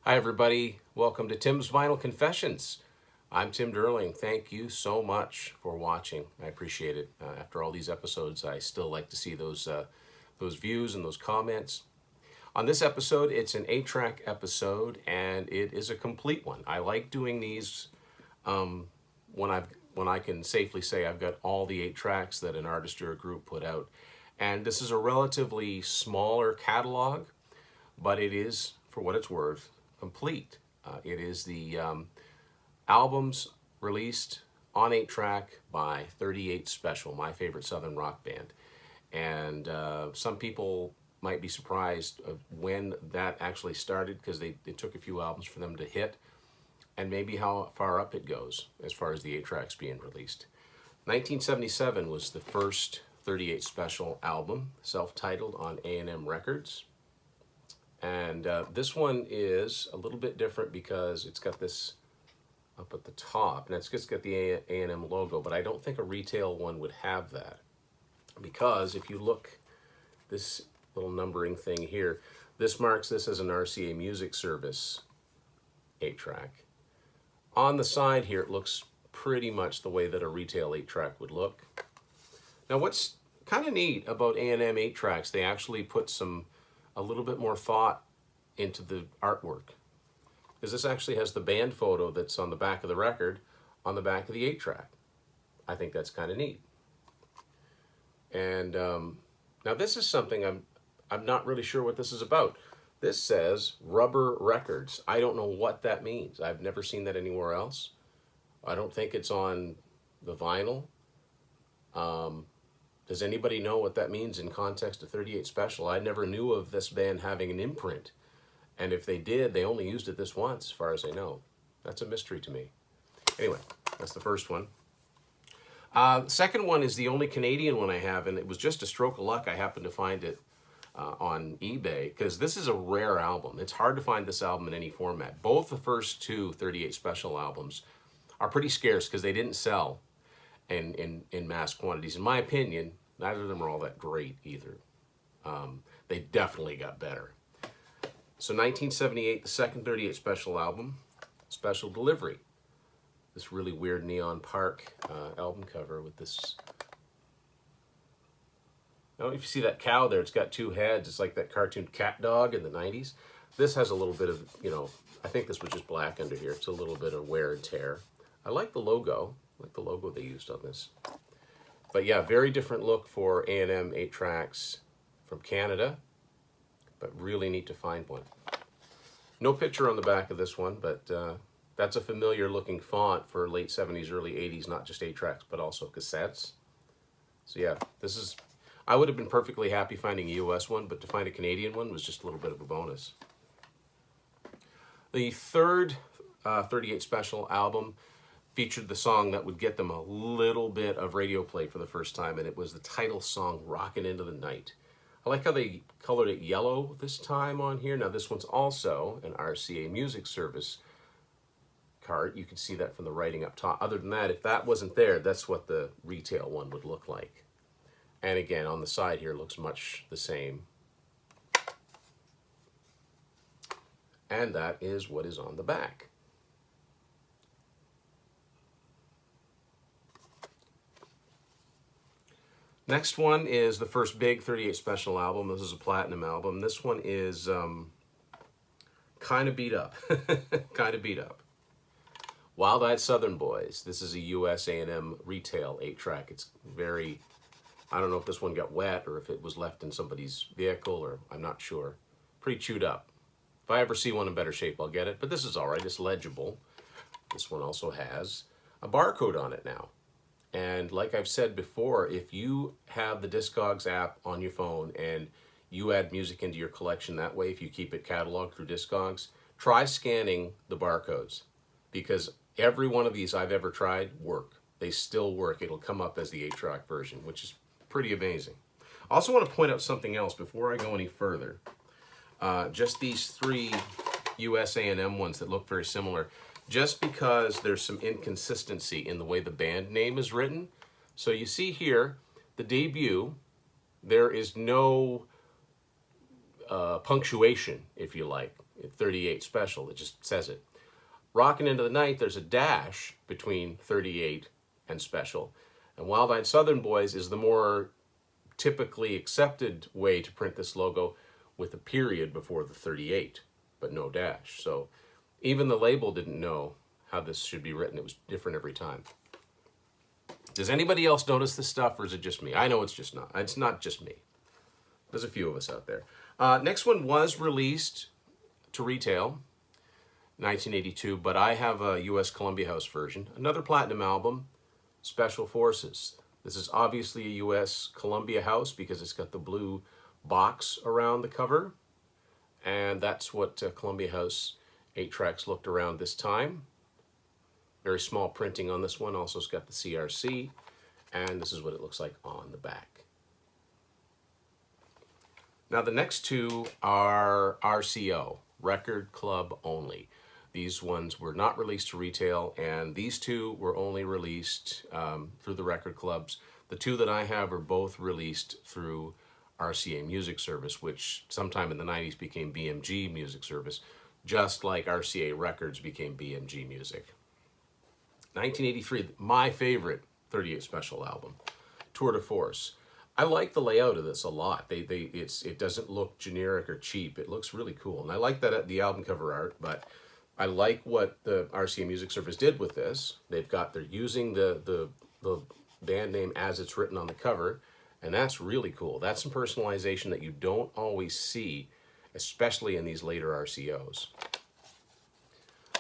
Hi, everybody. Welcome to Tim's Vinyl Confessions. I'm Tim Derling. Thank you so much for watching. I appreciate it. After all these episodes, I still like to see those views and those comments. On this episode, it's an 8-track episode, and it is a complete one. I like doing these when I can safely say I've got all the 8 tracks that an artist or a group put out. And this is a relatively smaller catalog, but it is, for what it's worth, complete. It is the albums released on 8-track by 38 Special, my favorite Southern rock band. And some people might be surprised of when that actually started because it took a few albums for them to hit, and maybe how far up it goes as far as the 8 tracks being released. 1977 was the first 38 Special album, self-titled on A&M Records. And this one is a little bit different because it's got this up at the top, and it's just got the A&M logo, but I don't think a retail one would have that. Because if you look, this little numbering thing here, this marks this as an RCA Music Service 8-track. On the side here, it looks pretty much the way that a retail 8-track would look. Now, what's kind of neat about A&M 8-tracks, they actually put a little bit more thought into the artwork. Because this actually has the band photo that's on the back of the record on the back of the 8-track. I think that's kind of neat. And now this is something I'm not really sure what this is about. This says Rubber Records. I don't know what that means. I've never seen that anywhere else. I don't think it's on the vinyl. Does anybody know what that means in context of 38 Special? I never knew of this band having an imprint. And if they did, they only used it this once, as far as I know. That's a mystery to me. Anyway, that's the first one. The second one is the only Canadian one I have, and it was just a stroke of luck. I happened to find it on eBay, because this is a rare album. It's hard to find this album in any format. Both the first two 38 Special albums are pretty scarce because they didn't sell in mass quantities. In my opinion, neither of them are all that great either. They definitely got better. So 1978, the second 38 Special album, Special Delivery. This really weird Neon Park album cover with this. I don't know if you see that cow there. It's got 2 heads. It's like that cartoon Cat Dog in the 90s. This has a little bit of, I think this was just black under here. It's a little bit of wear and tear. I like the logo. I like the logo they used on this. But yeah, very different look for A&M 8 tracks from Canada, but really neat to find one. No picture on the back of this one, but that's a familiar looking font for late 70s, early 80s, not just 8 tracks, but also cassettes. So yeah, I would have been perfectly happy finding a US one, but to find a Canadian one was just a little bit of a bonus. The third 38 Special album featured the song that would get them a little bit of radio play for the first time, and it was the title song, Rockin' Into the Night. I like how they colored it yellow this time on here. Now this one's also an RCA Music Service card. You can see that from the writing up top. Other than that, if that wasn't there, that's what the retail one would look like. And again, on the side here, looks much the same. And that is what is on the back. Next one is the first big 38 Special album. This is a platinum album. This one is kind of beat up. Kind of beat up. Wild Eyed Southern Boys. This is a US A&M retail 8-track. It's very, I don't know if this one got wet or if it was left in somebody's vehicle, or I'm not sure. Pretty chewed up. If I ever see one in better shape, I'll get it. But this is all right. It's legible. This one also has a barcode on it now. And like I've said before, if you have the Discogs app on your phone and you add music into your collection that way, if you keep it cataloged through Discogs, try scanning the barcodes, because every one of these I've ever tried work. They still work. It'll come up as the 8-track version, which is pretty amazing. I also want to point out something else before I go any further. Just these 3 US A&M ones that look very similar. Just because there's some inconsistency in the way the band name is written. So you see here, the debut, there is no punctuation, if you like. 38 Special. It just says it. Rockin' Into the Night, there's a dash between 38 and Special. And Wild Eyed Southern Boys is the more typically accepted way to print this logo, with a period before the 38, but no dash. So even the label didn't know how this should be written. It was different every time. Does anybody else notice this stuff, or is it just me? I know it's not just me. There's a few of us out there. Next one was released to retail, 1982, but I have a U.S. Columbia House version. Another platinum album, Special Forces. This is obviously a U.S. Columbia House because it's got the blue box around the cover, and that's what Columbia House 8 tracks looked around this time. Very small printing on this one. Also, it's got the CRC, and this is what it looks like on the back. Now the next two are RCO, Record Club Only. These ones were not released to retail, and these two were only released through the record clubs. The two that I have are both released through RCA Music Service, which sometime in the 90s became BMG Music Service, just like RCA Records became BMG Music. 1983, my favorite 38 Special album, Tour de Force. I like the layout of this a lot. It doesn't look generic or cheap. It looks really cool, and I like that the album cover art. But I like what the RCA Music Service did with this. They're using the band name as it's written on the cover, and that's really cool. That's some personalization that you don't always see, especially in these later RCOs.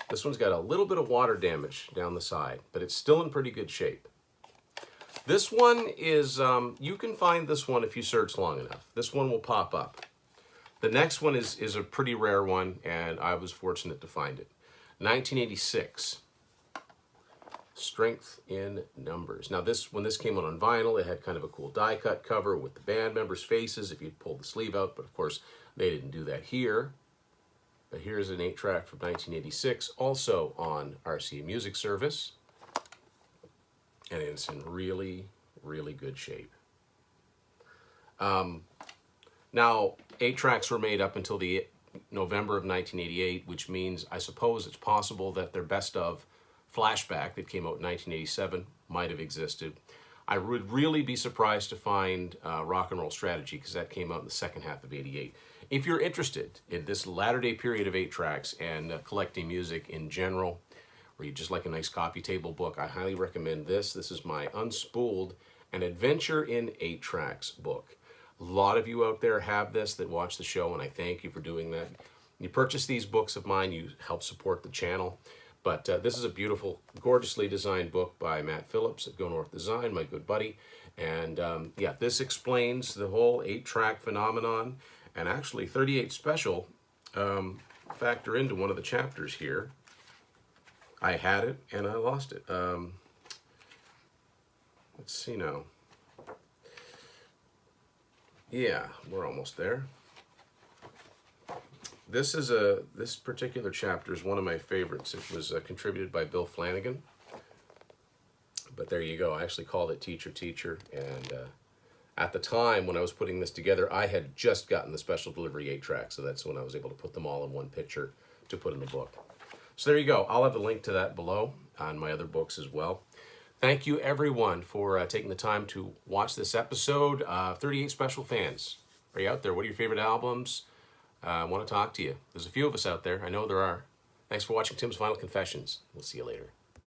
This one's got a little bit of water damage down the side, but it's still in pretty good shape. This one is, you can find this one if you search long enough. This one will pop up. The next one is a pretty rare one, and I was fortunate to find it. 1986. Strength in Numbers. Now when this came out on vinyl, it had kind of a cool die cut cover with the band members' faces if you pulled the sleeve out, but of course they didn't do that here. But here's an 8-track from 1986, also on RCA Music Service, and it's in really, really good shape. Now 8 tracks were made up until the November of 1988, which means I suppose it's possible that their best of Flashback that came out in 1987 might have existed. I would really be surprised to find Rock and Roll Strategy, because that came out in the second half of '88. If you're interested in this latter-day period of 8 tracks and collecting music in general, or you just like a nice coffee table book, I highly recommend this. This is my Unspooled, An Adventure in 8 Tracks book. A lot of you out there have this that watch the show, and I thank you for doing that. You purchase these books of mine, you help support the channel. But this is a beautiful, gorgeously designed book by Matt Phillips at Go North Design, my good buddy. And yeah, this explains the whole 8-track phenomenon. And actually, 38 Special factor into one of the chapters here. I had it and I lost it. Let's see now. Yeah, we're almost there. This particular chapter is one of my favorites. It was contributed by Bill Flanagan. But there you go. I actually called it Teacher Teacher. And at the time when I was putting this together, I had just gotten the special delivery 8-track. So that's when I was able to put them all in one picture to put in the book. So there you go. I'll have a link to that below on my other books as well. Thank you, everyone, for taking the time to watch this episode. 38 Special fans, are you out there? What are your favorite albums? I want to talk to you. There's a few of us out there. I know there are. Thanks for watching Tim's Vinyl Confessions. We'll see you later.